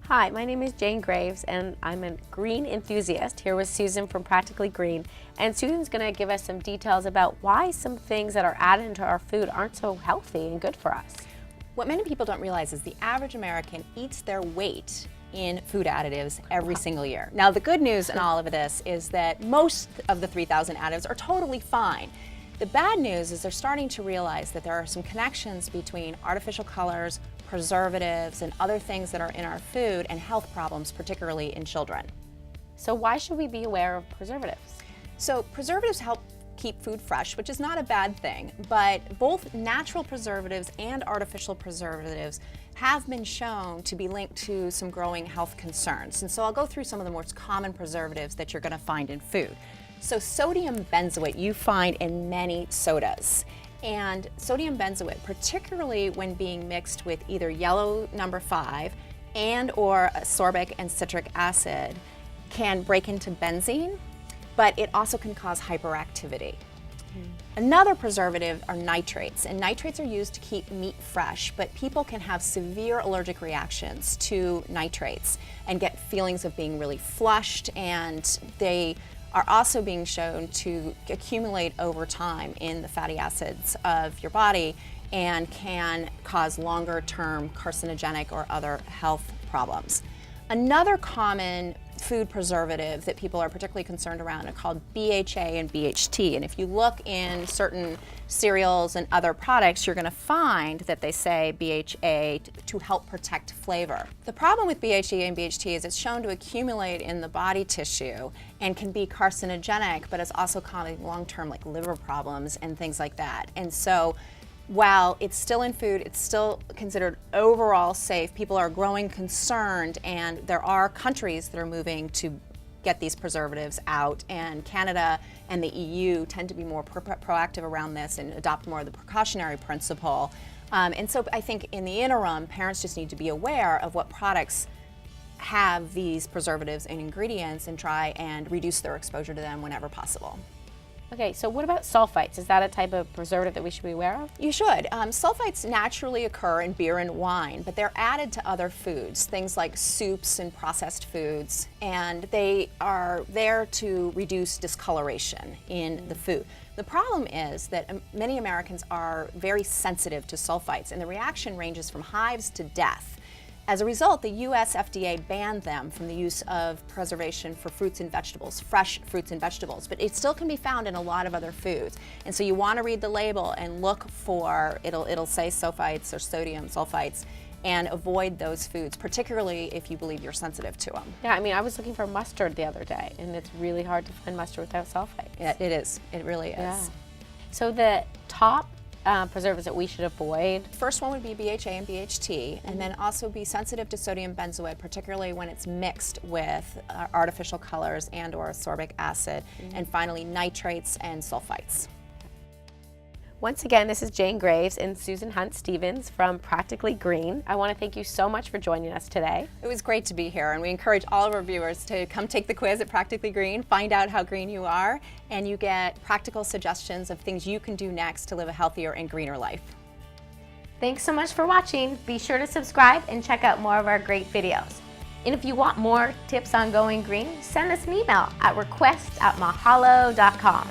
Hi, my name is Jane Graves and I'm a green enthusiast here with Susan from Practically Green. And Susan's going to give us some details about why some things that are added into our food aren't so healthy and good for us. What many people don't realize is the average American eats their weight in food additives every single year. Now the good news in all of this is that most of the 3,000 additives are totally fine. The bad news is they're starting to realize that there are some connections between artificial colors, preservatives, and other things that are in our food and health problems, particularly in children. So why should we be aware of preservatives? So preservatives help keep food fresh, which is not a bad thing, but both natural preservatives and artificial preservatives have been shown to be linked to some growing health concerns. And so I'll go through some of the most common preservatives that you're going to find in food. So sodium benzoate you find in many sodas. And sodium benzoate, particularly when being mixed with either yellow number 5 and or ascorbic and citric acid, can break into benzene, but it also can cause hyperactivity. Another preservative are nitrates, and nitrates are used to keep meat fresh, but people can have severe allergic reactions to nitrates and get feelings of being really flushed, and they are also being shown to accumulate over time in the fatty acids of your body and can cause longer-term carcinogenic or other health problems. Another common food preservative that people are particularly concerned around are called BHA and BHT. And if you look in certain cereals and other products, you're going to find that they say BHA to help protect flavor. The problem with BHA and BHT is it's shown to accumulate in the body tissue and can be carcinogenic, but it's also causing long-term like liver problems and things like that. And so while it's still in food, it's still considered overall safe. People are growing concerned, and there are countries that are moving to get these preservatives out, and Canada and the EU tend to be more proactive around this and adopt more of the precautionary principle. And so I think in the interim, parents just need to be aware of what products have these preservatives and ingredients and try and reduce their exposure to them whenever possible. Okay, so what about sulfites? Is that a type of preservative that we should be aware of? You should. Sulfites naturally occur in beer and wine, but they're added to other foods, things like soups and processed foods, and they are there to reduce discoloration in the food. The problem is that many Americans are very sensitive to sulfites, and the reaction ranges from hives to death. As a result, the US FDA banned them from the use of preservation for fruits and vegetables, fresh fruits and vegetables, but it still can be found in a lot of other foods. And so you want to read the label and look for, it'll say sulfites or sodium sulfites, and avoid those foods, particularly if you believe you're sensitive to them. Yeah, I mean, I was looking for mustard the other day, and it's really hard to find mustard without sulfites. Yeah, it is. It really is. Yeah. So the top preservatives that we should avoid? First one would be BHA and BHT, and then also be sensitive to sodium benzoate, particularly when it's mixed with artificial colors and or ascorbic acid, and finally nitrates and sulfites. Once again, this is Jane Graves and Susan Hunt-Stevens from Practically Green. I want to thank you so much for joining us today. It was great to be here, and we encourage all of our viewers to come take the quiz at Practically Green, find out how green you are, and you get practical suggestions of things you can do next to live a healthier and greener life. Thanks so much for watching. Be sure to subscribe and check out more of our great videos. And if you want more tips on going green, send us an email at request@mahalodotcom.